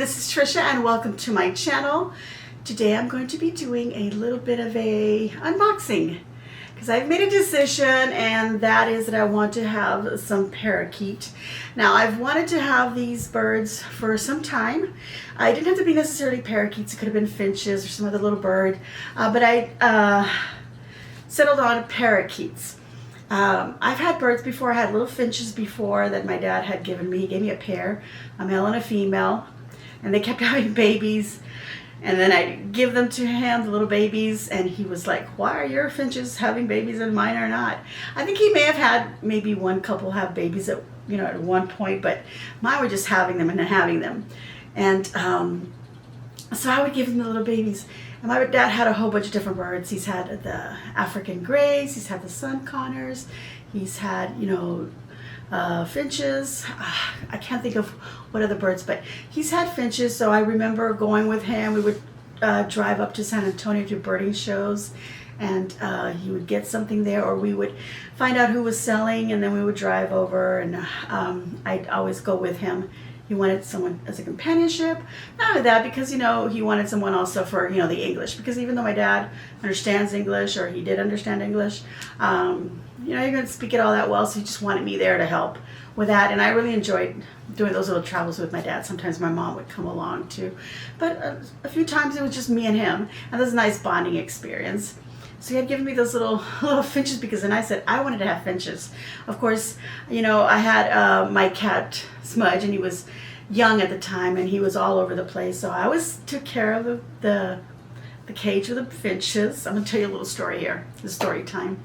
this is Trisha and welcome to my channel. Today I'm going to be doing a little bit of a unboxing because I've made a decision, and that is that I want to have some parakeet. Now, I've wanted to have these birds for some time. I didn't have to be necessarily parakeets. It could have been finches or some other little bird, but I settled on parakeets. I've had birds before. I had little finches before that my dad had given me. He gave me a pair, a male and a female, and they kept having babies. And then I'd give them to him, the little babies, and he was like, why are your finches having babies and mine are not? I think he may have had maybe one couple have babies at one point, but mine were just having them and having them. And so I would give him the little babies. And my dad had a whole bunch of different birds. He's had the African grays, he's had the sun connors, he's had, finches. I can't think of what other birds, but he's had finches. So I remember going with him. We would drive up to San Antonio to birding shows, and he would get something there, or we would find out who was selling, and then we would drive over, and I'd always go with him. He wanted someone as a companionship. Not only that, because, he wanted someone also for, the English. Because even though my dad understands English, or he did understand English, he couldn't speak it all that well, so he just wanted me there to help with that. And I really enjoyed doing those little travels with my dad. Sometimes my mom would come along too. But a few times it was just me and him. And it was a nice bonding experience. So he had given me those little finches, because then I said I wanted to have finches. Of course, I had my cat Smudge, and he was young at the time, and he was all over the place. So I took care of the cage with the finches. I'm gonna tell you a little story here. The story time,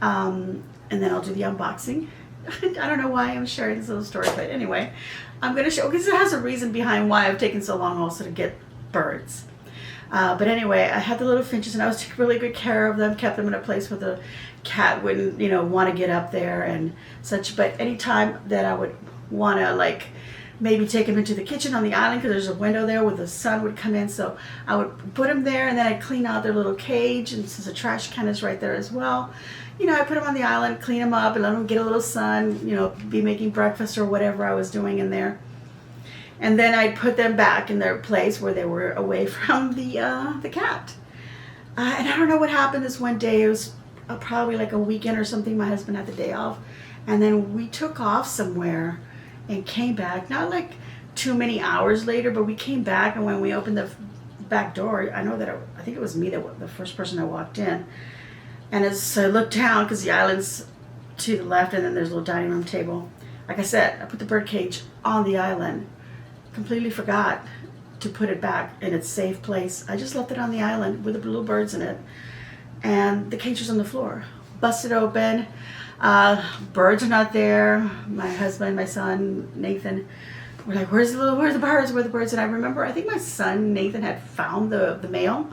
and then I'll do the unboxing. I don't know why I'm sharing this little story, but anyway, I'm gonna show, because it has a reason behind why I've taken so long also to get birds. But anyway, I had the little finches, and I was taking really good care of them, kept them in a place where the cat wouldn't, want to get up there and such. But anytime that I would want to, maybe take them into the kitchen on the island, because there's a window there where the sun would come in, so I would put them there, and then I'd clean out their little cage, and since the trash can is right there as well, I put them on the island, clean them up, and let them get a little sun, be making breakfast or whatever I was doing in there. And then I'd put them back in their place where they were away from the cat. And I don't know what happened this one day. It was probably like a weekend or something. My husband had the day off. And then we took off somewhere and came back. Not like too many hours later, but we came back. And when we opened the back door, I know that I think it was me, the first person that walked in. And as I looked down, because the island's to the left, and then there's a little dining room table. Like I said, I put the bird cage on the island. Completely forgot to put it back in its safe place. I just left it on the island with the little birds in it, and the cage was on the floor, busted open. Birds are not there. My husband, my son Nathan, were like, where's the birds? And I remember, I think my son Nathan had found the male.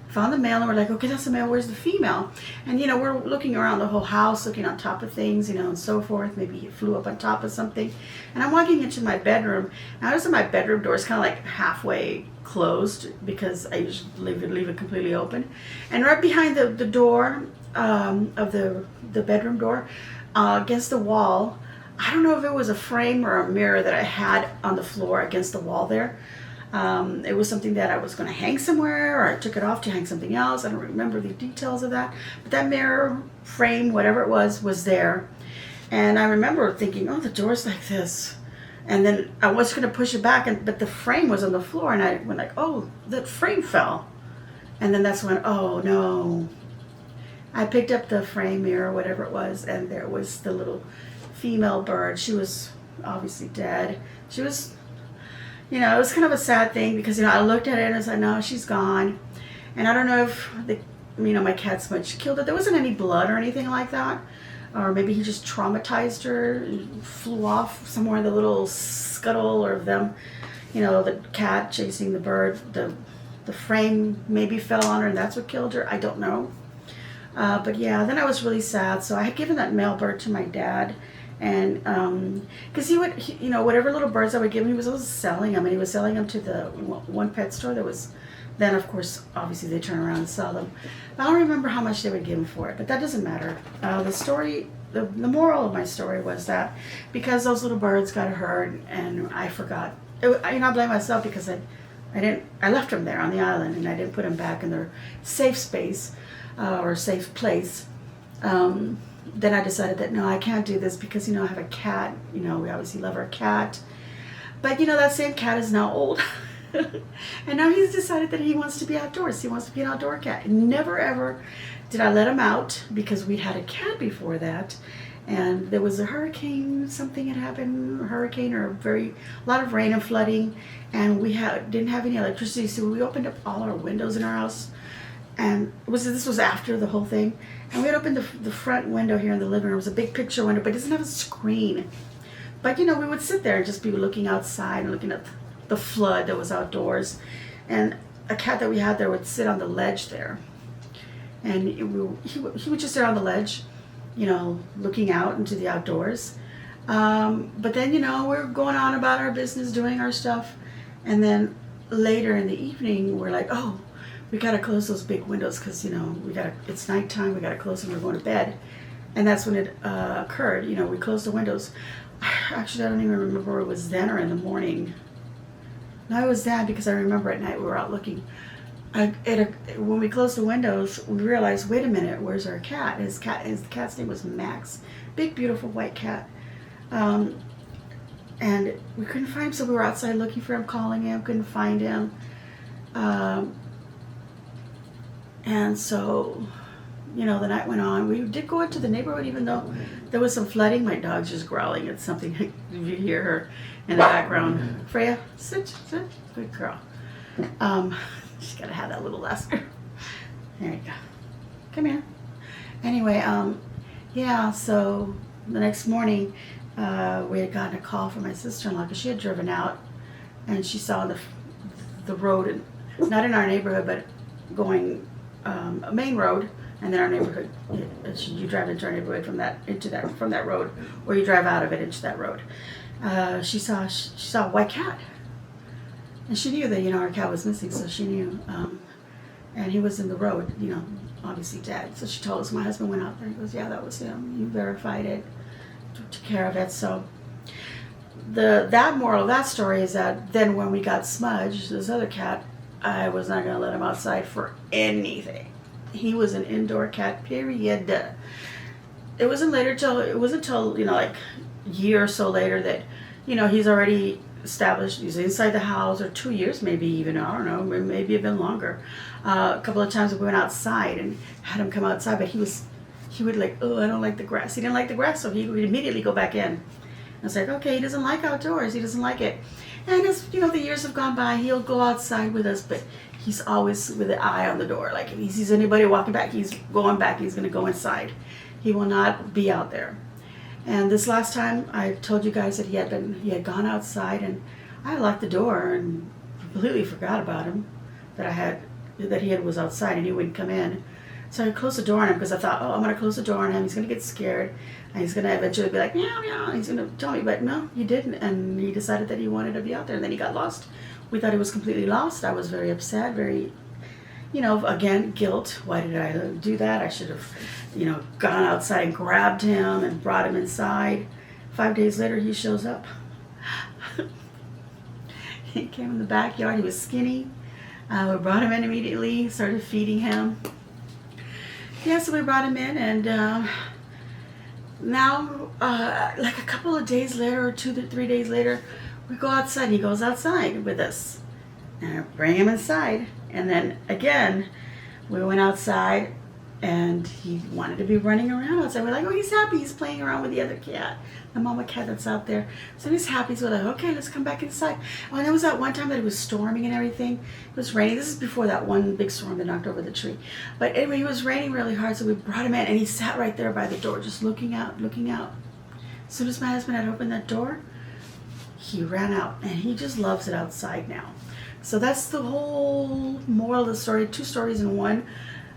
Found the male, and we're like, okay, that's the male, where's the female? And we're looking around the whole house, looking on top of things, and so forth. Maybe he flew up on top of something. And I'm walking into my bedroom, and I was in my bedroom door. It's kind of like halfway closed, because I usually leave it completely open. And right behind the door of the bedroom door, against the wall, I don't know if it was a frame or a mirror that I had on the floor against the wall there. It was something that I was going to hang somewhere, or I took it off to hang something else. I don't remember the details of that. But that mirror, frame, whatever it was there. And I remember thinking, oh, the door's like this. And then I was going to push it back, but the frame was on the floor. And I went like, oh, that frame fell. And then that's when, oh, no. I picked up the frame, mirror, whatever it was, and there was the little female bird. She was obviously dead. She was... it was kind of a sad thing, because, I looked at it and I said, no, she's gone. And I don't know if, my cat Smudge killed it. There wasn't any blood or anything like that. Or maybe he just traumatized her, flew off somewhere in the little scuttle, or them, the cat chasing the bird. The frame maybe fell on her, and that's what killed her. I don't know. But yeah, then I was really sad. So I had given that male bird to my dad. And because he would, whatever little birds I would give him, he was always selling them. And he was selling them to the one pet store that was, then of course, obviously they turn around and sell them. But I don't remember how much they would give him for it, but that doesn't matter. The moral of my story was that because those little birds got hurt and I forgot I blame myself because I left them there on the island and I didn't put them back in their safe space or safe place. Then I decided that no, I can't do this because, I have a cat. We obviously love our cat. But, that same cat is now old. And now he's decided that he wants to be outdoors. He wants to be an outdoor cat. Never ever did I let him out because we'd had a cat before that. And there was a hurricane, something had happened, a hurricane or a lot of rain and flooding. And we didn't have any electricity, so we opened up all our windows in our house. And this was after the whole thing. And we had opened the front window here in the living room. It was a big picture window, but it doesn't have a screen. But, we would sit there and just be looking outside and looking at the flood that was outdoors. And a cat that we had there would sit on the ledge there. And he would just sit on the ledge, looking out into the outdoors. But then, we're going on about our business, doing our stuff. And then later in the evening, we're like, oh, we got to close those big windows because, it's nighttime. We got to close them. We're going to bed. And that's when it occurred. We closed the windows. Actually, I don't even remember if it was then or in the morning. No, it was then because I remember at night we were out looking. When we closed the windows, we realized, wait a minute, where's our cat? His cat's name was Max. Big, beautiful white cat. And we couldn't find him, so we were outside looking for him, calling him, couldn't find him. And so, the night went on. We did go into the neighborhood, even though there was some flooding. My dog's just growling at something. You hear her in the background. Freya, sit, good girl. She's got to have that little Lester. There you go. Come here. Anyway, so the next morning, we had gotten a call from my sister-in-law because she had driven out and she saw the road, not in our neighborhood, but going a main road, and then our neighborhood. You drive into our neighborhood from that road, or you drive out of it into that road. She saw a white cat, and she knew that our cat was missing, so she knew, and he was in the road, obviously dead. So she told us. My husband went out there. He goes, yeah, that was him. You verified it, took care of it. So that moral of that story is that then when we got Smudge, this other cat, I was not going to let him outside for anything. He was an indoor cat, period. It wasn't until like a year or so later that, he's already established. He's inside the house, or 2 years, maybe even, I don't know, maybe even longer. A couple of times we went outside and had him come outside, but he would like, oh, I don't like the grass. He didn't like the grass, so he would immediately go back in. I was like, okay, he doesn't like outdoors. He doesn't like it. And as the years have gone by, he'll go outside with us, but he's always with an eye on the door. Like if he sees anybody walking back, he's going back. He's going to go inside. He will not be out there. And this last time, I told you guys that he had gone outside, and I locked the door and completely forgot about him, that he was outside and he wouldn't come in. So I closed the door on him because I thought, oh, I'm going to close the door on him. He's going to get scared. And he's going to eventually be like, meow, meow. And he's going to tell me. But no, he didn't. And he decided that he wanted to be out there. And then he got lost. We thought he was completely lost. I was very upset, very, again, guilt. Why did I do that? I should have, gone outside and grabbed him and brought him inside. 5 days later, he shows up. He came in the backyard. He was skinny. We brought him in immediately, started feeding him. Yeah, so we brought him in, and now, like a couple of days later, or 2 to 3 days later, we go outside. He goes outside with us, and I bring him inside. And then again, we went outside, and he wanted to be running around outside. We're like, oh, he's happy. He's playing around with the other cat, the mama cat that's out there. So he's happy. So we're like, okay, let's come back inside. Oh, and there was that one time that it was storming and everything. It was raining. This is before that one big storm that knocked over the tree. But anyway, it was raining really hard, so we brought him in, and he sat right there by the door, just looking out, looking out. As soon as my husband had opened that door, he ran out, and he just loves it outside now. So that's the whole moral of the story. 2 stories in one.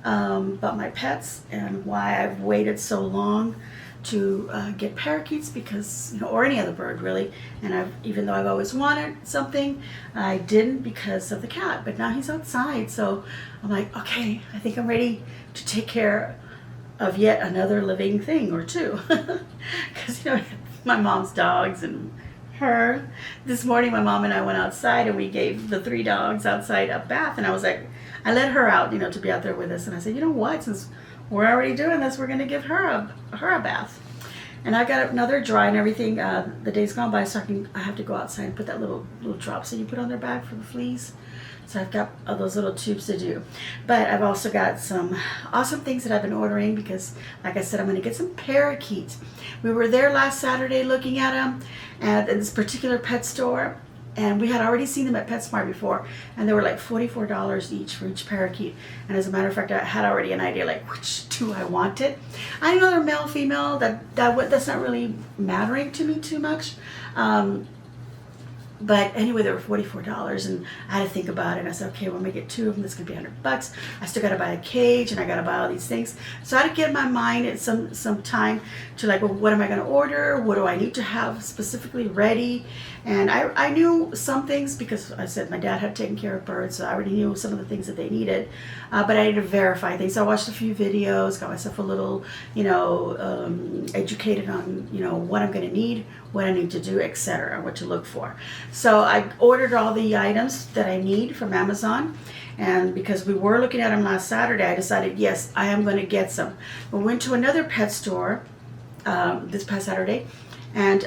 About my pets and why I've waited so long to get parakeets, because or any other bird really, and even though I've always wanted something, I didn't because of the cat. But now he's outside, so I'm like, okay, I think I'm ready to take care of yet another living thing or two, because my mom's dogs and her. This morning my mom and I went outside and we gave the 3 dogs outside a bath, and I was like, I let her out, you know, to be out there with us, and I said, you know what, since we're already doing this, we're going to give her a bath. And I got another dry and everything. The day's gone by, so I have to go outside and put that little drops that you put on their back for the fleas. So I've got all those little tubes to do. But I've also got some awesome things that I've been ordering because, like I said, I'm going to get some parakeets. We were there last Saturday looking at them at this particular pet store. And we had already seen them at PetSmart before, and they were like $44 each for each parakeet. And as a matter of fact, I had already an idea like which 2 I wanted. I know they're male, female. That's not really mattering to me too much. But anyway, they were $44, and I had to think about it. And I said, okay, well, I'm gonna get 2 of them. That's gonna be $100. I still gotta buy a cage, and I gotta buy all these things. So I had to get my mind at some time to like, well, what am I gonna order? What do I need to have specifically ready? And I knew some things because I said my dad had taken care of birds, so I already knew some of the things that they needed. But I needed to verify things. So I watched a few videos, got myself a little, you know, educated on, you know, what I'm gonna need, what I need to do, etc., what to look for. So I ordered all the items that I need from Amazon, and because we were looking at them last Saturday, I decided, yes, I am going to get some. We went to another pet store this past Saturday, and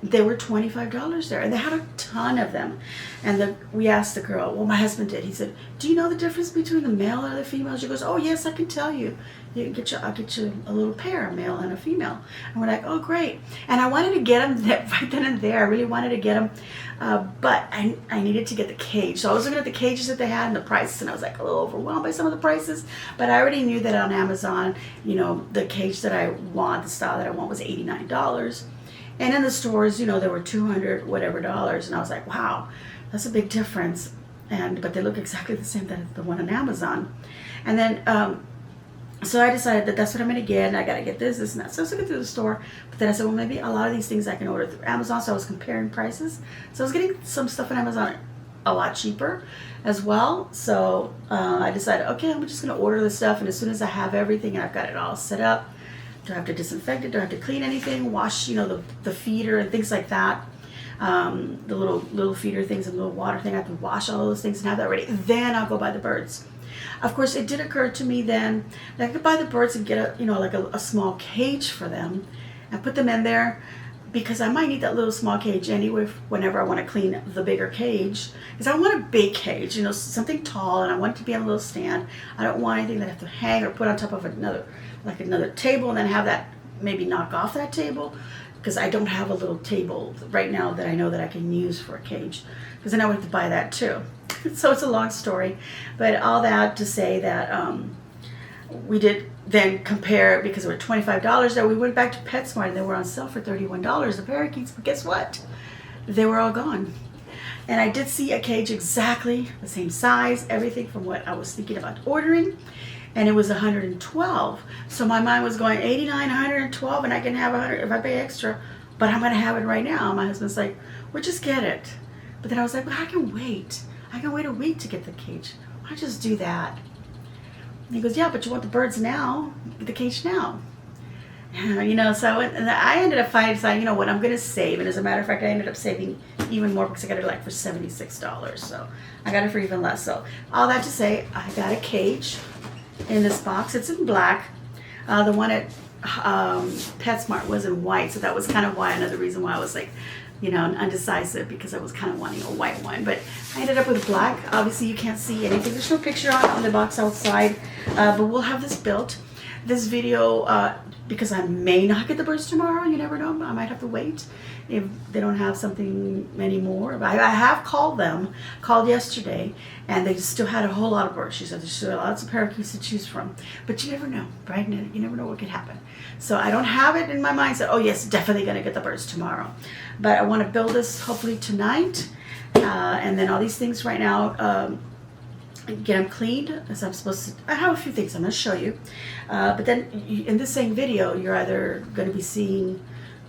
they were $25 there, and they had a ton of them. And we asked the girl, well, my husband did. He said, do you know the difference between the male and the female? She goes, oh, yes, I can tell you. I'll get you a little pair, a male and a female. And we're like, oh, great. And I wanted to get them right then and there. I really wanted to get them, but I needed to get the cage. So I was looking at the cages that they had and the prices, and I was like a little overwhelmed by some of the prices. But I already knew that on Amazon, you know, the cage that I want, the style that I want was $89. And in the stores, you know, there were $200 whatever dollars, and I was like, wow, that's a big difference. But they look exactly the same as the one on Amazon. And then so I decided that that's what I'm going to get, and I got to get this, and that. So I was looking through the store, but then I said, well, maybe a lot of these things I can order through Amazon. So I was comparing prices. So I was getting some stuff on Amazon a lot cheaper as well. So I decided, okay, I'm just going to order this stuff, and as soon as I have everything and I've got it all set up, do I have to disinfect it? Do I have to clean anything? Wash, you know, the feeder and things like that. The little feeder things and little water thing. I have to wash all those things and have that ready. Then I'll go buy the birds. Of course, it did occur to me then that I could buy the birds and get a small cage for them and put them in there, because I might need that little small cage anyway whenever I want to clean the bigger cage. Because I want a big cage, you know, something tall, and I want it to be on a little stand. I don't want anything that I have to hang or put on top of another table and then have that maybe knock off that table, because I don't have a little table right now that I know that I can use for a cage, because then I would have to buy that too. So it's a long story, but all that to say that we did then compare, because they were $25 there. We went back to PetSmart and they were on sale for $31, the parakeets, but guess what? They were all gone. And I did see a cage exactly the same size, everything from what I was thinking about ordering, and it was $112. So my mind was going $89, $112, and I can have $100 if I pay extra, but I'm gonna have it right now. My husband's like, well, just get it. But then I was like, well, I can wait. I can wait a week to get the cage. Why not just do that? And he goes, yeah, but you want the birds now, get the cage now. You know, so I ended up deciding, you know what, I'm going to save. And as a matter of fact, I ended up saving even more because I got it like for $76. So I got it for even less. So all that to say, I got a cage in this box. It's in black. The one at PetSmart was in white. So that was kind of why, another reason why I was like, you know, undecisive, because I was kind of wanting a white one. But I ended up with black. Obviously, you can't see anything. There's no picture on the box outside. But we'll have this built. This video, because I may not get the birds tomorrow, you never know, I might have to wait if they don't have something anymore. But I have called yesterday, and they still had a whole lot of birds. She said there's still lots of parakeets to choose from, but you never know, right? You never know what could happen. So I don't have it in my mind, so, oh yes, definitely gonna get the birds tomorrow. But I wanna build this hopefully tonight, and then all these things right now, get them cleaned as I'm supposed to. I have a few things I'm going to show you, but then in this same video you're either going to be seeing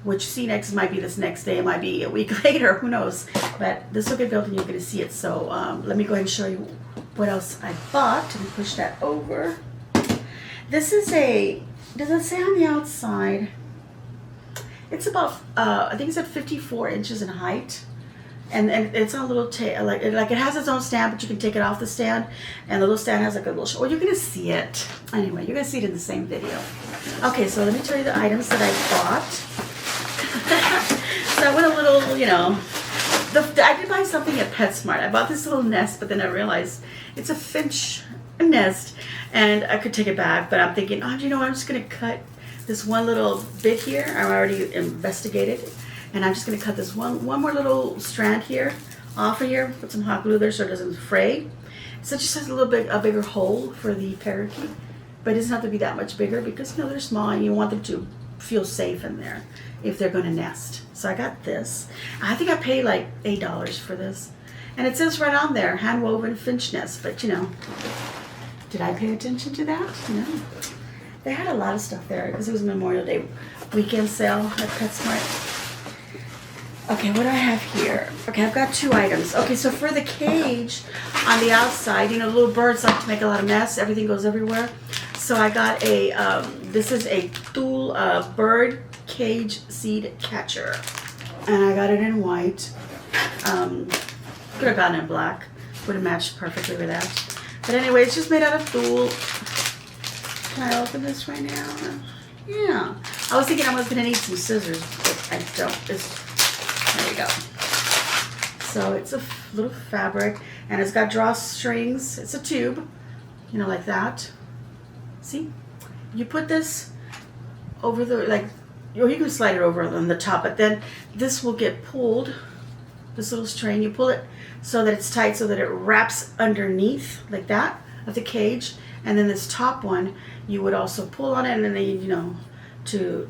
what you see next. It might be this next day, it might be a week later, who knows, but this will get built and you're going to see it. So let me go ahead and show you what else I bought. Let me push that over. This is does it say on the outside, It's about, I think it's at 54 inches in height. And it's on a little tail, like it has its own stand, but you can take it off the stand, and the little stand has like a little. Well, you're gonna see it anyway. You're gonna see it in the same video. Okay, so let me tell you the items that I bought. So I went a little, you know, I did buy something at PetSmart. I bought this little nest, but then I realized it's a finch nest, and I could take it back. But I'm thinking, oh, you know what? I'm just gonna cut this one little bit here. I already investigated. And I'm just going to cut this one more little strand here off of here, put some hot glue there so it doesn't fray. So it just has a bigger hole for the parakeet, but it doesn't have to be that much bigger because, you know, they're small and you want them to feel safe in there if they're going to nest. So I got this. I think I paid like $8 for this, and it says right on there, hand woven finch nest. But you know, did I pay attention to that? No. They had a lot of stuff there because it was Memorial Day weekend sale at PetSmart. Okay, what do I have here? Okay, I've got 2 items. Okay, so for the cage on the outside, you know, little birds like to make a lot of mess. Everything goes everywhere. So I got a, this is a Thule bird cage seed catcher. And I got it in white. Could have gotten it in black. Would have matched perfectly with that. But anyway, it's just made out of Thule. Can I open this right now? Yeah. I was thinking I was going to need some scissors, but I don't. There we go. So it's a little fabric, and it's got drawstrings. It's a tube, you know, like that. See? You put this over the, like, or you can slide it over on the top, but then this will get pulled, this little string. You pull it so that it's tight, so that it wraps underneath, like that, of the cage. And then this top one, you would also pull on it, and then, you know, to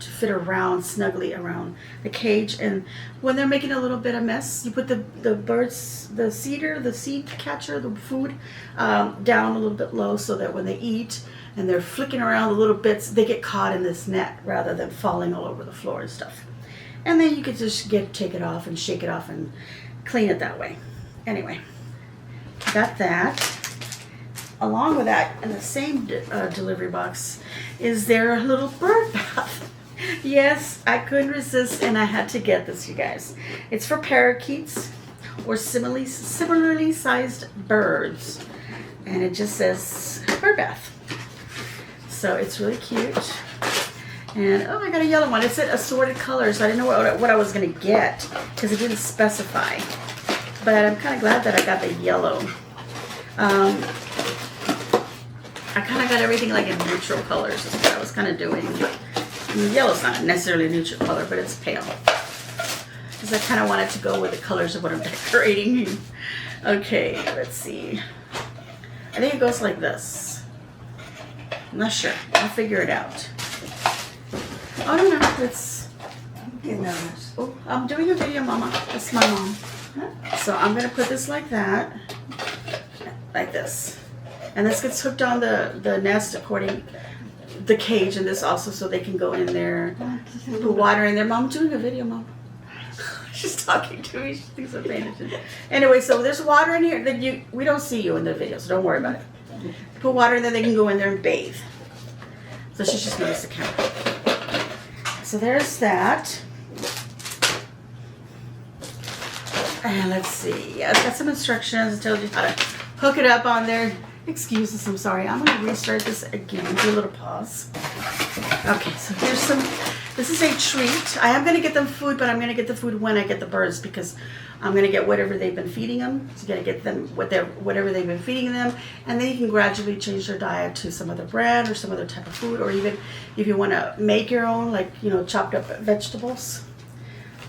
fit around snugly around the cage. And when they're making a little bit of mess, you put the birds, the seed catcher, the food down a little bit low, so that when they eat and they're flicking around the little bits, they get caught in this net rather than falling all over the floor and stuff. And then you could just take it off and shake it off and clean it that way. Anyway, got that. Along with that, in the same delivery box, is their little bird bath. Yes, I couldn't resist, and I had to get this, you guys. It's for parakeets or similarly sized birds, and it just says bird bath. So it's really cute. And oh, I got a yellow one. It said assorted colors. So I didn't know what I was gonna get because it didn't specify. But I'm kind of glad that I got the yellow. I kind of got everything like in neutral colors is what I was kind of doing. I mean, yellow's not necessarily a neutral color, but it's pale. Because I kind of wanted to go with the colors of what I'm decorating. Okay, let's see. I think it goes like this. I'm not sure. I'll figure it out. Oh, no, it's... Oh, I'm doing a video, Mama. That's my mom. So I'm going to put this like that. Like this. And this gets hooked on the nest according the cage, and this also so they can go in there, put water in there. Mom, I'm doing a video, Mom. She's talking to me. She thinks I'm paying attention. Anyway, so there's water in here. That we don't see you in the video, so don't worry about it. Put water in there, they can go in there and bathe. So she just noticed the camera. So there's that. And let's see. Yeah, it's got some instructions. It tells you how to hook it up on there. Excuse us, I'm sorry. I'm going to restart this again. Do a little pause. Okay, so here's some. This is a treat. I am going to get them food, but I'm going to get the food when I get the birds because I'm going to get whatever they've been feeding them. So you got to get them whatever they've been feeding them, and then you can gradually change their diet to some other brand or some other type of food, or even if you want to make your own, like, you know, chopped up vegetables.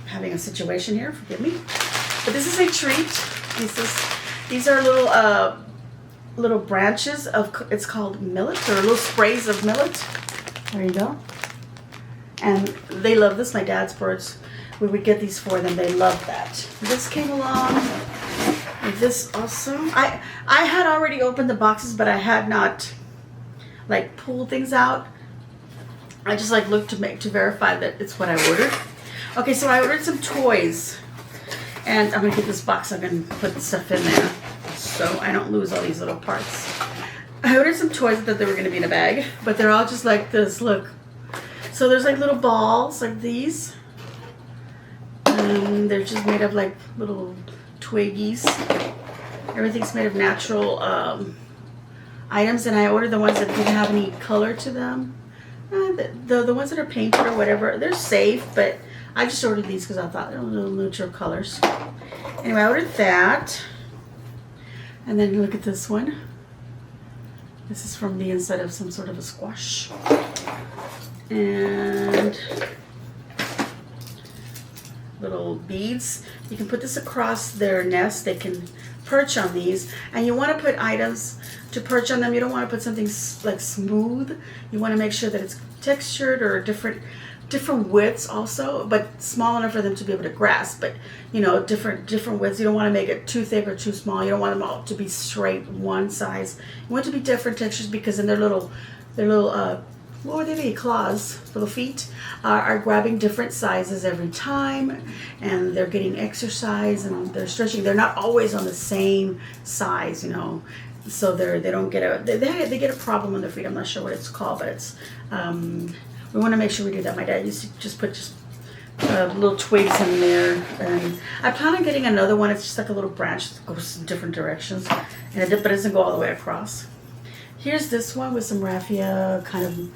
I'm having a situation here, forgive me. But this is a treat. These are little branches of, it's called millet, or little sprays of millet. There you go. And they love this. My dad's birds, we would get these for them. They love that. This came along with this also. I had already opened the boxes, but I had not like pulled things out. I just like looked to verify that it's what I ordered. Okay, so I ordered some toys, and I'm gonna get this box. I'm gonna put the stuff in there so I don't lose all these little parts. I ordered some toys that they were gonna be in a bag, but they're all just like this. Look. So there's like little balls like these. And they're just made of like little twiggies. Everything's made of natural items, and I ordered the ones that didn't have any color to them. The ones that are painted or whatever, they're safe, but I just ordered these because I thought they were little neutral colors. Anyway, I ordered that. And then look at this one. This is from the inside of some sort of a squash. And little beads. You can put this across their nest. They can perch on these. And you want to put items to perch on them. You don't want to put something like smooth. You want to make sure that it's textured or different widths also, but small enough for them to be able to grasp. But you know, different widths. You don't want to make it too thick or too small. You don't want them all to be straight one size. You want it to be different textures, because then their little what were they? Claws, little feet, are grabbing different sizes every time, and they're getting exercise and they're stretching. They're not always on the same size, you know. So they don't get they get a problem on their feet. I'm not sure what it's called, but it's we want to make sure we do that. My dad used to just put little twigs in there, and I plan on getting another one. It's just like a little branch that goes in different directions, but it doesn't go all the way across. Here's this one with some raffia kind of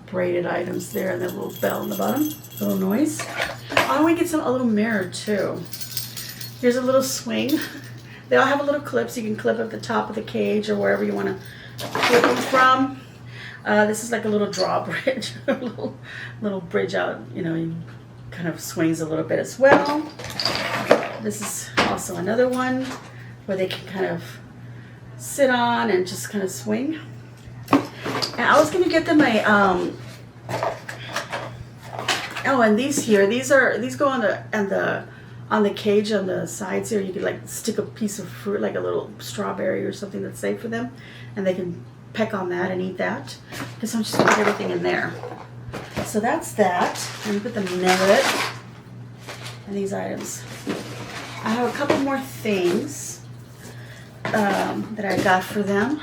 braided items there, and that little bell on the bottom, little noise. I want to get a little mirror too. Here's a little swing. They all have a little clips. You can clip at the top of the cage or wherever you want to clip them from. This is like a little drawbridge, a little bridge out, you know, it kind of swings a little bit as well. This is also another one where they can kind of sit on and just kind of swing. And I was gonna get them a and these go on the cage on the sides here. You could like stick a piece of fruit, like a little strawberry or something that's safe for them, and they can peck on that and eat that. Because I'm just gonna put everything in there. So that's that. I'm gonna put the net and these items. I have a couple more things that I got for them.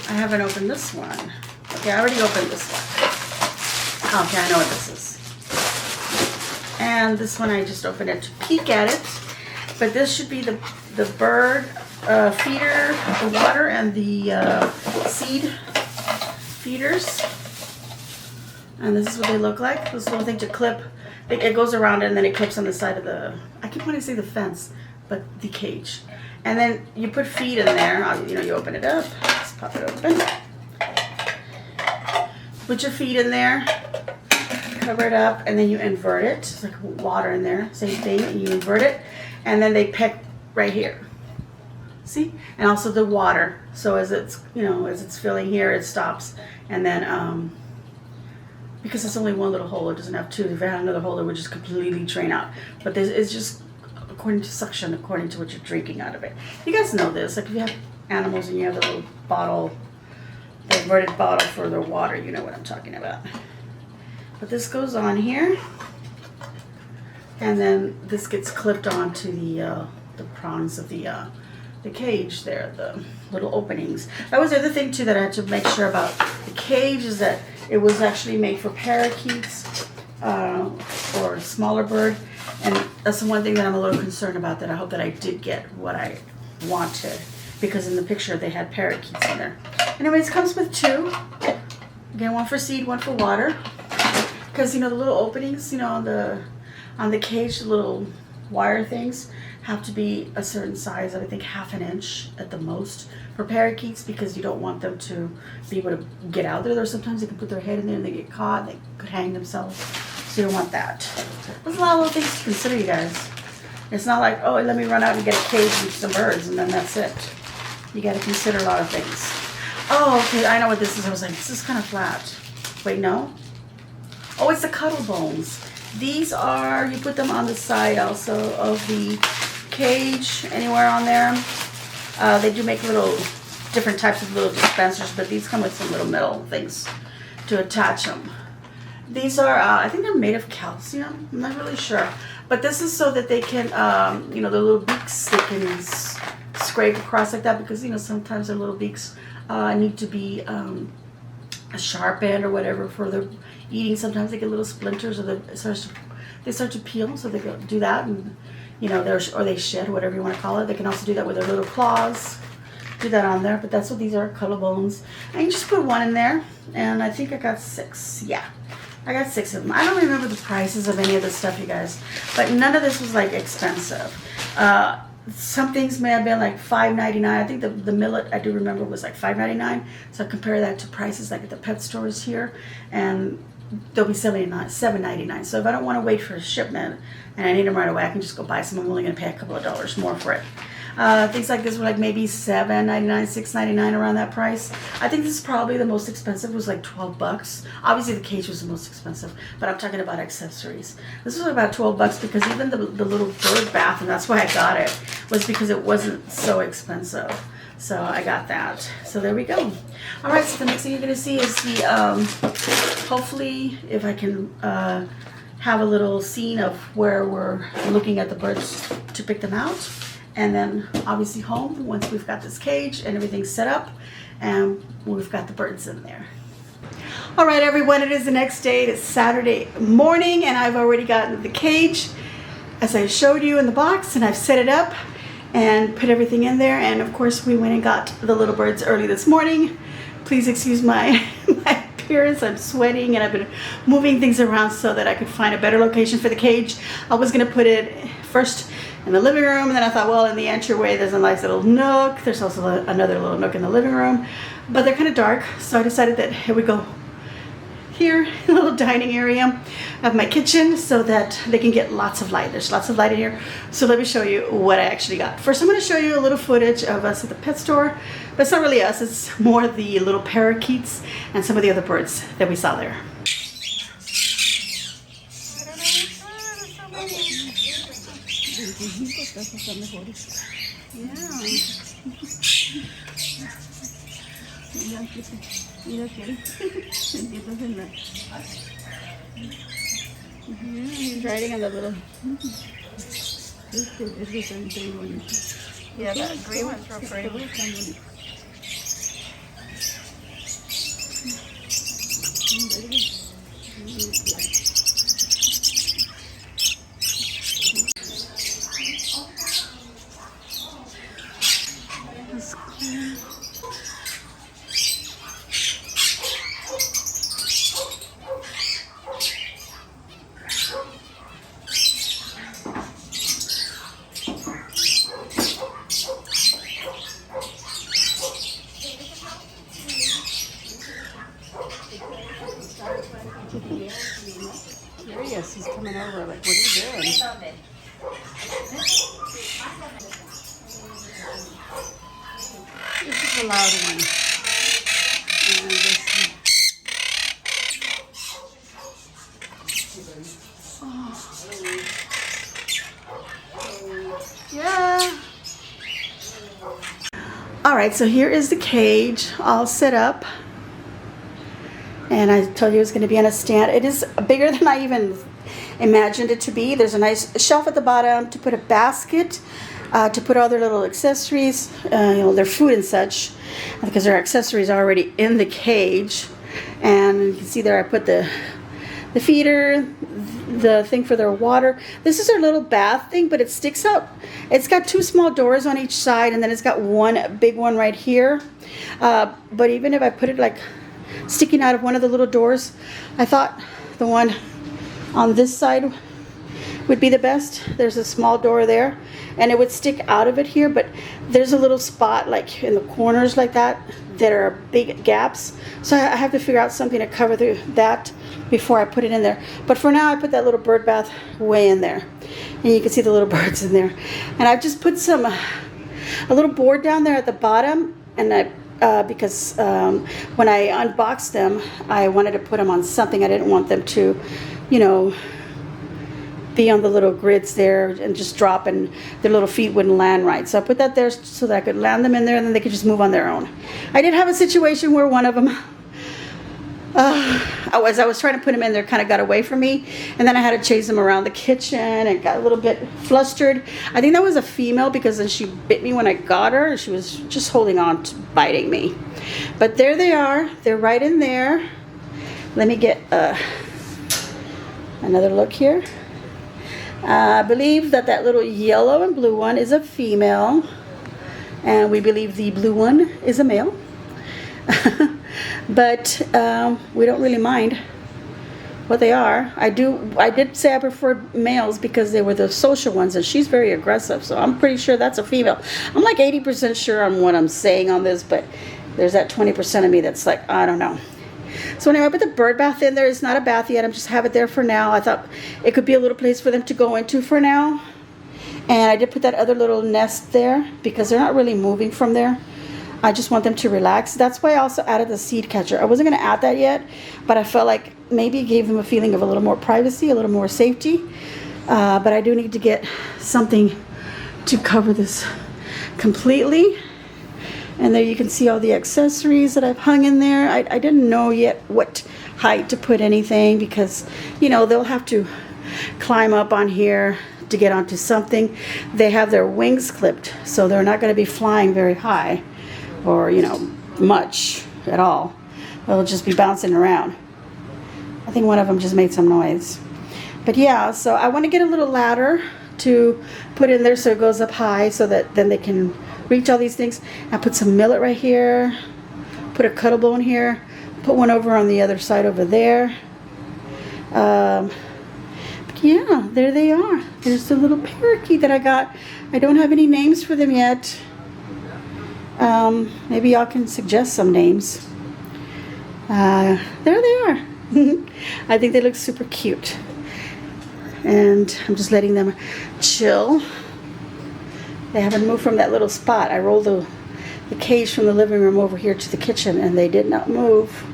I haven't opened this one. Okay, I already opened this one. Okay, I know what this is. And this one I just opened it to peek at it. But this should be the bird feeder, the water, and the seed feeders. And this is what they look like. This little thing to clip. It goes around and then it clips on the side of the, I keep wanting to say the fence, but the cage. And then you put feed in there. You know, you open it up. Just pop it open. Put your feed in there. Cover it up, and then you invert it. It's like water in there. Same thing. And you invert it, and then they peck right here. See? And also the water. So as it's filling here, it stops, and then because it's only one little hole, it doesn't have two. If it had another hole, it would just completely drain out. But it's just according to suction, according to what you're drinking out of it. You guys know this. Like if you have animals and you have the little bottle, the inverted bottle for their water, you know what I'm talking about. But this goes on here, and then this gets clipped onto the prongs of the cage there, the little openings. That was the other thing too that I had to make sure about the cage, is that it was actually made for parakeets or a smaller bird, and that's the one thing that I'm a little concerned about, that I hope that I did get what I wanted, because in the picture they had parakeets in there. Anyways, it comes with two. Again, one for seed, one for water. Because you know the little openings, you know, on the cage, the little wire things have to be a certain size. I think 1/2 inch at the most for parakeets, because you don't want them to be able to get out there. There's sometimes they can put their head in there and they get caught. They could hang themselves. So you don't want that. There's a lot of little things to consider, you guys. It's not like, oh, let me run out and get a cage and some birds and then that's it. You got to consider a lot of things. Oh, okay, I know what this is. I was like, this is kind of flat. Wait, no. Oh, it's the cuddle bones. These are, you put them on the side also of the cage, anywhere on there. They do make little, different types of little dispensers, but these come with some little metal things to attach them. These are, I think they're made of calcium. I'm not really sure. But this is so that they can, you know, the little beaks, they can scrape across like that, because, you know, sometimes their little beaks need to be a sharp end or whatever for the eating. Sometimes they get little splinters, or they start to peel, so they go do that, and you know, or they shed, whatever you want to call it. They can also do that with their little claws. Do that on there, but that's what these are, collarbones. And you just put one in there, and I think I got 6. Yeah, I got 6 of them. I don't remember the prices of any of this stuff, you guys, but none of this was like expensive. Some things may have been like $5.99. I think the millet, I do remember, was like $5.99. So I compare that to prices like at the pet stores here, and they'll be $7.99. So if I don't want to wait for a shipment and I need them right away, I can just go buy some. I'm only going to pay a couple of dollars more for it. Things like this were like maybe $7.99, $6.99, around that price. I think this is probably the most expensive. It was like $12. Obviously the cage was the most expensive, but I'm talking about accessories. This was about $12 because even the little bird bath, and that's why I got it, was because it wasn't so expensive. So I got that. So there we go. All right, so the next thing you're gonna see is the, hopefully if I can have a little scene of where we're looking at the birds to pick them out. And then obviously home, once we've got this cage and everything's set up and we've got the birds in there. All right, everyone, it is the next day. It's Saturday morning, and I've already gotten the cage as I showed you in the box, and I've set it up and put everything in there. And of course we went and got the little birds early this morning. Please excuse my appearance. I'm sweating and I've been moving things around so that I could find a better location for the cage. I was gonna put it first in the living room, and then I thought, well, in the entryway there's a nice little nook. There's also another little nook in the living room, but they're kind of dark, so I decided that here we go here in the little dining area of my kitchen so that they can get lots of light. There's lots of light in here. So let me show you what I actually got. First, I'm going to show you a little footage of us at the pet store, but it's not really us, it's more the little parakeets and some of the other birds that we saw there. Mira, he's riding on the little. Yeah, that green one's real pretty. There he is. He's coming over. Like, what are you doing? This is a loud one. And this one. Oh. Yeah. All right, so here is the cage all set up. And I told you it was going to be on a stand. It is bigger than I even imagined it to be. There's a nice shelf at the bottom to put a basket, to put all their little accessories, you know, their food and such, because there are accessories already in the cage. And you can see there I put the feeder, the thing for their water. This is their little bath thing, but it sticks out. It's got 2 small doors on each side, and then it's got one big one right here. But even if I put it like sticking out of one of the little doors, I thought the one on this side would be the best. There's a small door there, and it would stick out of it here, but there's a little spot like in the corners like that are big gaps. So I have to figure out something to cover that before I put it in there. But for now, I put that little bird bath way in there, and you can see the little birds in there. And I've just put a little board down there at the bottom, and because when I unboxed them, I wanted to put them on something. I didn't want them to, you know, be on the little grids there and just drop, and their little feet wouldn't land right. So I put that there so that I could land them in there, and then they could just move on their own. I did have a situation where one of them As I was trying to put them in there, kind of got away from me, and then I had to chase them around the kitchen and got a little bit flustered. I think that was a female because then she bit me when I got her, and she was just holding on to biting me. But there they are. They're right in there. Let me get another look here. I believe that little yellow and blue one is a female, and we believe the blue one is a male. But we don't really mind what they are. I did say I preferred males because they were the social ones, and she's very aggressive, so I'm pretty sure that's a female. I'm like 80% sure on what I'm saying on this, but there's that 20% of me that's like, I don't know. So anyway, I put the bird bath in there. It's not a bath yet. I'm just have it there for now. I thought it could be a little place for them to go into for now. And I did put that other little nest there because they're not really moving from there. I just want them to relax. That's why I also added the seed catcher. I wasn't going to add that yet, but I felt like maybe it gave them a feeling of a little more privacy, a little more safety. But I do need to get something to cover this completely. And there you can see all the accessories that I've hung in there. I didn't know yet what height to put anything because, you know, they'll have to climb up on here to get onto something. They have their wings clipped, so they're not going to be flying very high or, you know, much at all. They'll just be bouncing around. I think one of them just made some noise. But yeah, so I want to get a little ladder to put in there so it goes up high so that then they can reach all these things. I put some millet right here, put a cuttle bone here, put one over on the other side over there. But yeah, there they are. There's the little parakeet that I got. I don't have any names for them yet. Maybe y'all can suggest some names. There they are. I think they look super cute. And I'm just letting them chill. They haven't moved from that little spot. I rolled the cage from the living room over here to the kitchen, and they did not move.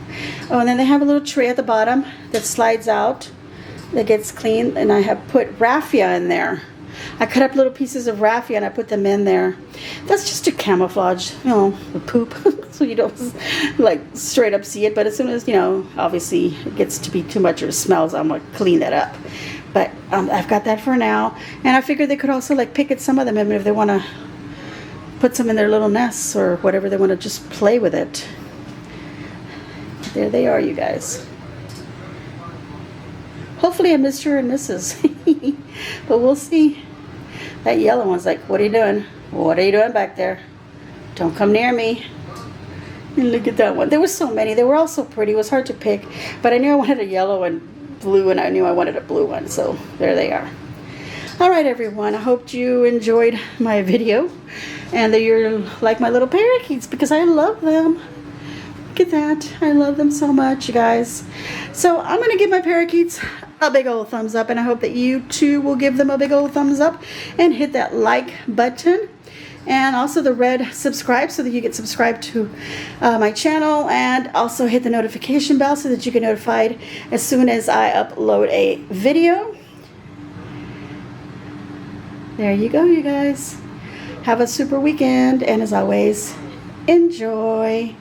Oh, and then they have a little tray at the bottom that slides out, that gets clean, and I have put raffia in there. I cut up little pieces of raffia and I put them in there. That's just to camouflage, you know, the poop, so you don't like straight up see it. But as soon as, you know, obviously it gets to be too much or it smells, I'm gonna clean that up. But I've got that for now. And I figured they could also like pick at some of them if they want to put some in their little nests or whatever, they want to just play with it. There they are, you guys. Hopefully a Mr. and Mrs. But we'll see. That yellow one's like, what are you doing? What are you doing back there? Don't come near me. And look at that one. There were so many. They were all so pretty. It was hard to pick. But I knew I wanted a yellow and blue, and I knew I wanted a blue one. So there they are. All right, everyone. I hope you enjoyed my video and that you're like my little parakeets, because I love them. Look at that. I love them so much, you guys. So I'm going to give my parakeets a big old thumbs up, and I hope that you too will give them a big old thumbs up and hit that like button and also the red subscribe so that you get subscribed to my channel, and also hit the notification bell so that you get notified as soon as I upload a video. There you go, you guys. Have a super weekend, and as always, enjoy.